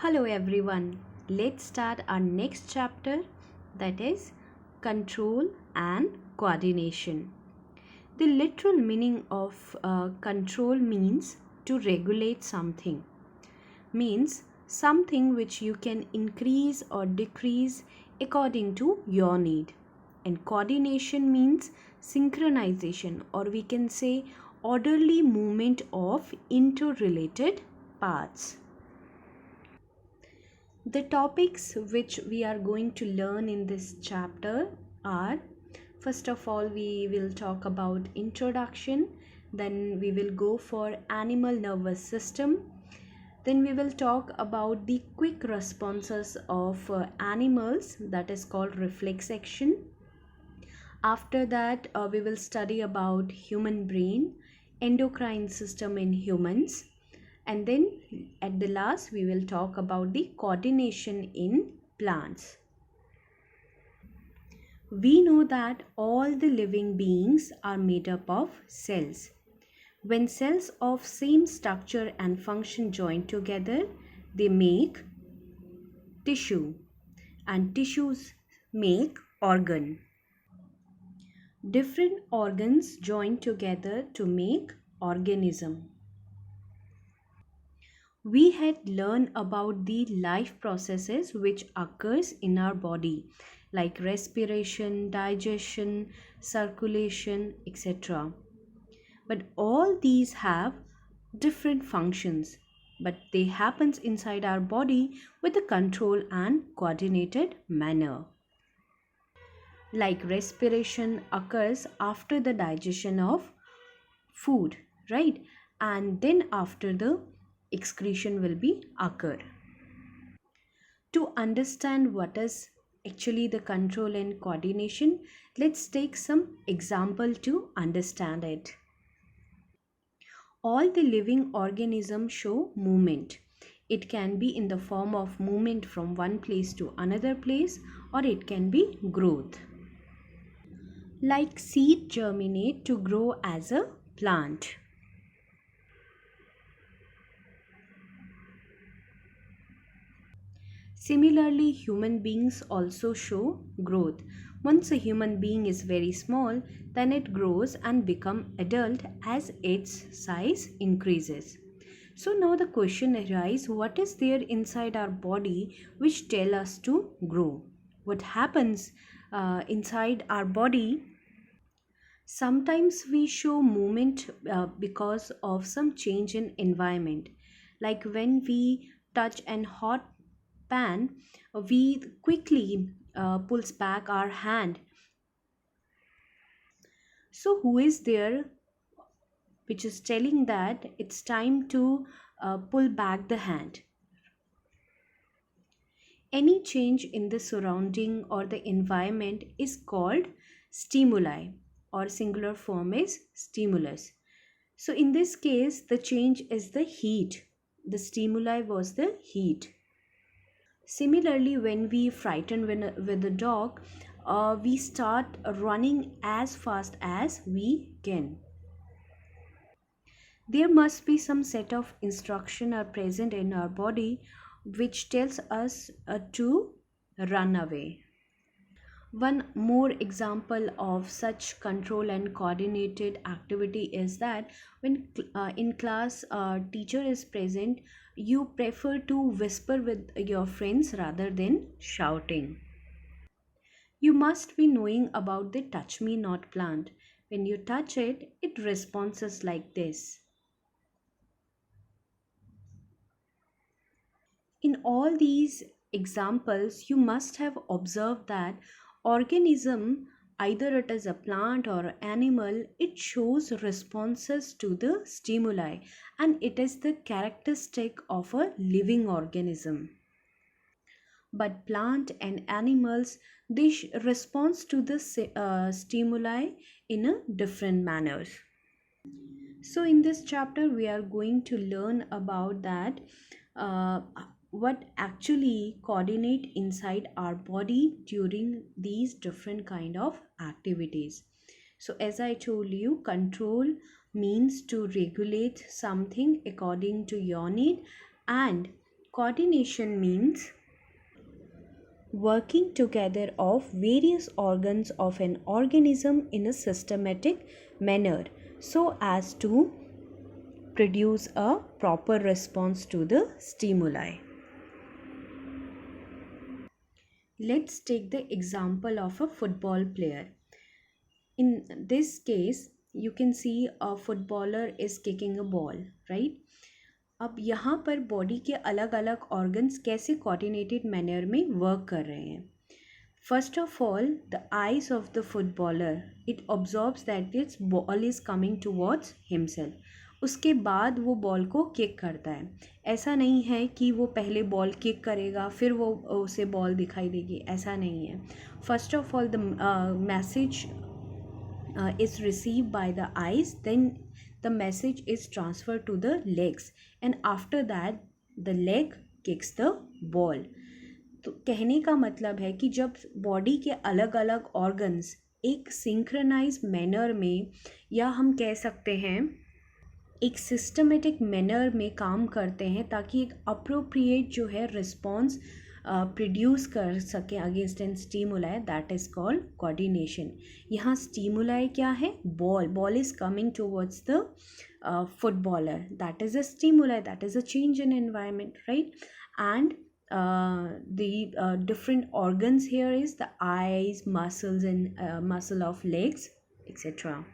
Hello everyone. Let's start our next chapter, that is control and coordination. The literal meaning of control means to regulate something, means something which you can increase or decrease according to your need. And coordination means synchronization, or we can say orderly movement of interrelated parts. The topics which we are going to learn in this chapter are, first of all, we will talk about introduction, then we will go for animal nervous system, then we will talk about the quick responses of animals, that is called reflex action. After that, we will study about human brain, endocrine system in humans, and then at the last we will talk about the coordination in plants. We know that all the living beings are made up of cells. When cells of same structure and function join together, they make tissue, and tissues make organ. Different organs join together to make organism. We had learned about the life processes which occurs in our body, like respiration, digestion, circulation, etc. But all these have different functions, but they happens inside our body with a control and coordinated manner. Like respiration occurs after the digestion of food, right? And then after the excretion will be occur. To understand what is actually the control and coordination, let's take some example to understand it. All the living organisms show movement. It can be in the form of movement from one place to another place, or it can be growth. Like seed germinate to grow as a plant. Similarly, human beings also show growth. Once a human being is very small, then it grows and become adult as its size increases. So now the question arises, what is there inside our body which tell us to grow? What happens inside our body? Sometimes we show movement because of some change in environment. Like when we touch an hot pan, we quickly pulls back our hand. So who is there which is telling that it's time to pull back the hand? Any change in the surrounding or the environment is called stimuli, or singular form is stimulus. So in this case, the change is the heat. The stimuli was the heat. Similarly, when we frighten with a dog, we start running as fast as we can. There must be some set of instruction are present in our body which tells us to run away. One more example of such control and coordinated activity is that when in class teacher is present, you prefer to whisper with your friends rather than shouting. You must be knowing about the touch me not plant. When you touch it, it responds like this. In all these examples, you must have observed that organism, either it is a plant or animal, it shows responses to the stimuli, and it is the characteristic of a living organism. But plant and animals, they respond to the stimuli in a different manners. So in this chapter we are going to learn about that uh, what actually coordinate inside our body during these different kind of activities. So as I told you, control means to regulate something according to your need, and Coordination means working together of various organs of an organism in a systematic manner so as to produce a proper response to the stimuli. Let's take the example of a football player. In this case, you can see a footballer is kicking a ball, right? अब यहाँ पर body के अलग अलग organs कैसे coordinated manner में work कर रहे हैं. First of all, the eyes of the footballer, it observes that it's ball is coming towards himself. उसके बाद वो बॉल को किक करता है. ऐसा नहीं है कि वो पहले बॉल किक करेगा फिर वो उसे बॉल दिखाई देगी, ऐसा नहीं है. First of all the message is received by the eyes, then the message is transferred to the legs, and after that the leg kicks the ball. तो कहने का मतलब है कि जब बॉडी के अलग अलग ऑर्गन्स एक सिंक्रोनाइज मैनर में, या हम कह सकते हैं एक सिस्टमेटिक मैनर में काम करते हैं ताकि एक अप्रोप्रिएट जो है रिस्पॉन्स प्रोड्यूस कर सकें against an stimuli, that is called coordination. यहाँ स्टीमुलाई क्या है? Ball is coming towards the footballer, that is a stimuli, that is a change in environment, right? And the different organs here is the eyes, muscles, and muscle of legs, etc.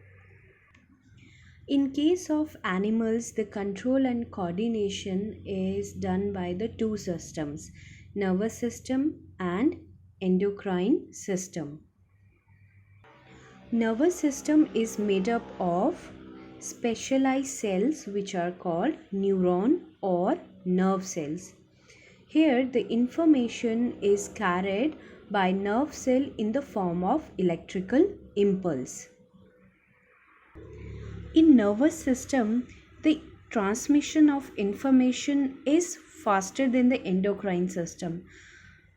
In case of animals, the control and coordination is done by the two systems, nervous system and endocrine system. Nervous system is made up of specialized cells which are called neuron or nerve cells. Here the information is carried by nerve cell in the form of electrical impulse. In nervous system, the transmission of information is faster than the endocrine system,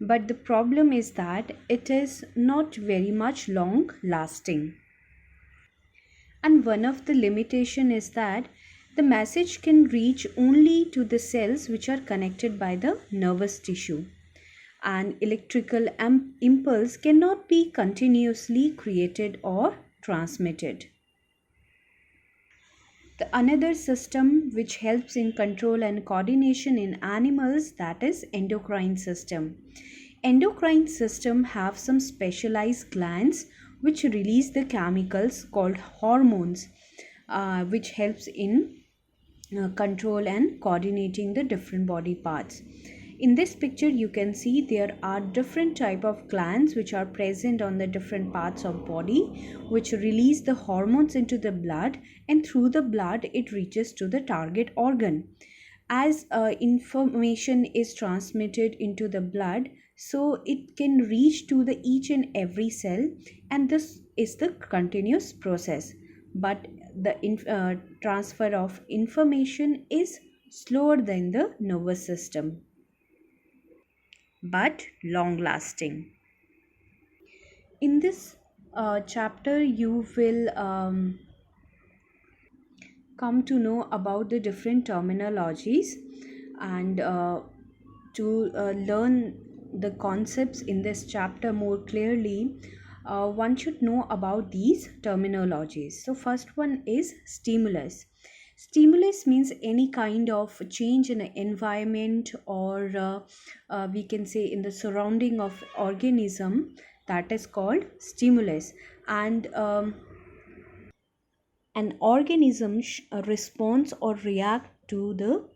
but the problem is that it is not very much long lasting. And one of the limitation is that the message can reach only to the cells which are connected by the nervous tissue. An electrical impulse cannot be continuously created or transmitted. The another system which helps in control and coordination in animals, that is endocrine system. Endocrine system have some specialized glands which release the chemicals called hormones, which helps in control and coordinating the different body parts. In this picture you can see there are different type of glands which are present on the different parts of body, which release the hormones into the blood, and through the blood it reaches to the target organ. As information is transmitted into the blood, so it can reach to the each and every cell, and this is the continuous process. But the transfer of information is slower than the nervous system, but long lasting. In this chapter you will come to know about the different terminologies, and to learn the concepts in this chapter more clearly, one should know about these terminologies. So first one is stimulus. Stimulus means any kind of change in an environment, or we can say in the surrounding of organism, that is called stimulus. And an organism responds or react to the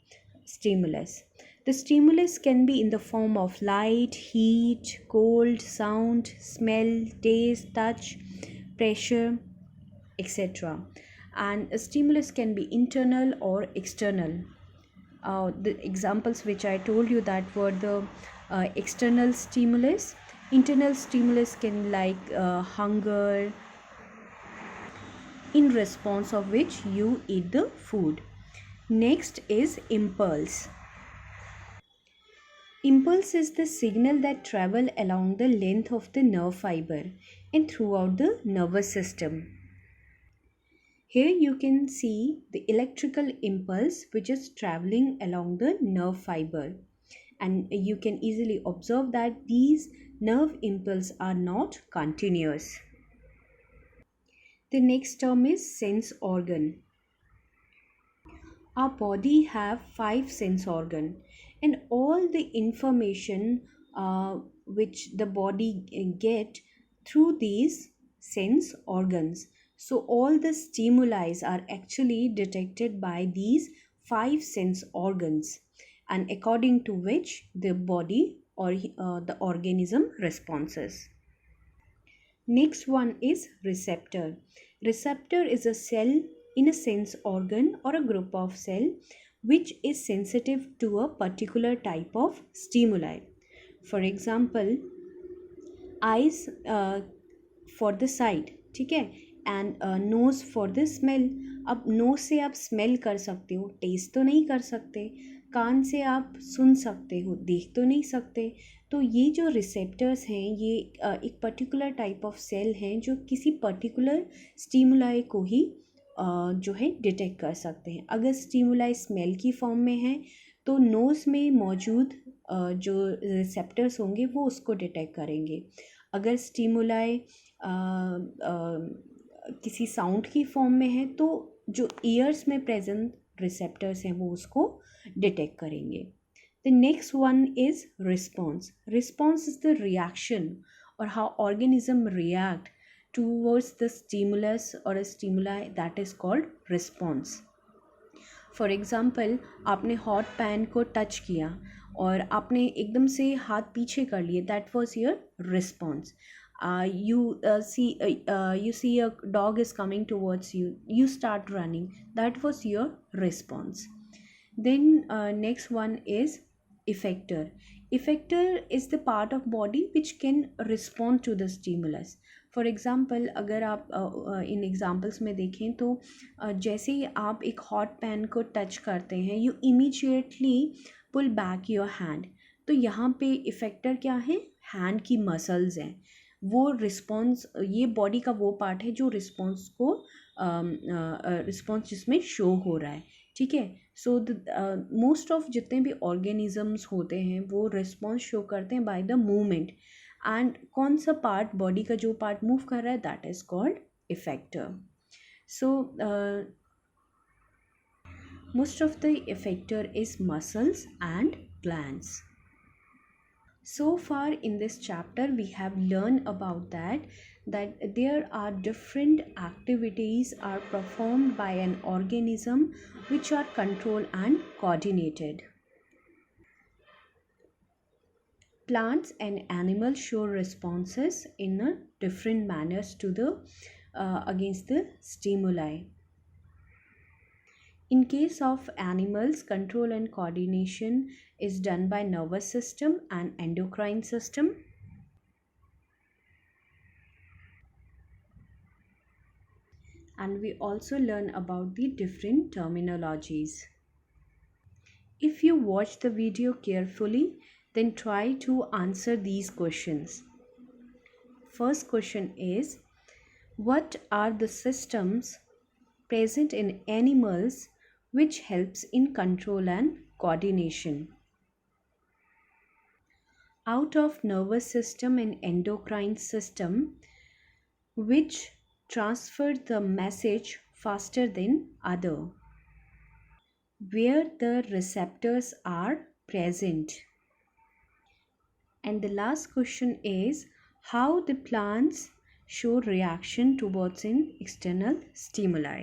stimulus. The stimulus can be in the form of light, heat, cold, sound, smell, taste, touch, pressure, etc. And a stimulus can be internal or external. The examples which I told you, that were the external stimulus. Internal stimulus can like hunger, in response of which you eat the food. Next is impulse. Impulse is the signal that travel along the length of the nerve fiber and throughout the nervous system. Here you can see the electrical impulse which is traveling along the nerve fiber. and you can easily observe that these nerve impulses are not continuous. The next term is sense organ. Our body have five sense organ, and all the information which the body get through these sense organs. So all the stimuli are actually detected by these five sense organs, and according to which the body or the organism responses. Next one is receptor. Receptor is a cell in a sense organ or a group of cell which is sensitive to a particular type of stimuli. For example, eyes for the sight, ठीक है, and nose for the smell. अब nose से आप smell कर सकते हो, test तो नहीं कर सकते. कान से आप सुन सकते हो, देख तो नहीं सकते. तो ये जो रिसेप्टर्स हैं ये एक पर्टिकुलर टाइप ऑफ सेल हैं जो किसी पर्टिकुलर स्टिमुलाई को ही जो है डिटेक्ट कर सकते हैं. अगर स्टिमुलाई स्मेल की फॉर्म में है तो नोज़ में मौजूद जो रिसेप्टर्स होंगे वो उसको डिटेक्ट करेंगे. अगर स्टिमुलाई किसी साउंड की फॉर्म में है तो जो ईयर्स में प्रेजेंट रिसेप्टर्स हैं वो उसको डिटेक्ट करेंगे. The next one is response. Response is the reaction और how organism react towards the stimulus or a stimuli, that is called response. For example, आपने हॉट पैन को टच किया और आपने एकदम से हाथ पीछे कर लिए, that was your response. you see a dog is coming towards you, you start running, that was your response. Then next one is effector. Effector is the part of body which can respond to the stimulus. For example, अगर आप इन examples में देखें तो जैसे ही आप एक hot pan को touch करते हैं you immediately pull back your hand. तो यहाँ पे इफ़ेक्टर क्या है? हैंड की मसल्स हैं. वो रिस्पॉन्स, ये बॉडी का वो पार्ट है जो रिस्पॉन्स को रिस्पॉन्स जिसमें शो हो रहा है. ठीक है. सो मोस्ट ऑफ जितने भी ऑर्गेनिजम्स होते हैं वो रिस्पॉन्स शो करते हैं बाय द मूवमेंट. एंड कौन सा पार्ट, बॉडी का जो पार्ट मूव कर रहा है, that is called effector. So most of the effector is muscles and glands. So far in this chapter we have learned about that there are different activities are performed by an organism which are controlled and coordinated. Plants and animals show responses in a different manners to the against the stimuli. In case of animals, control and coordination is done by nervous system and endocrine system. And we also learn about the different terminologies. If you watch the video carefully, then try to answer these questions. First question is, what are the systems present in animals which helps in control and coordination? Out of nervous system and endocrine system, which transfer the message faster than other? Where the receptors are present? And the last question is, how the plants show reaction towards an external stimuli?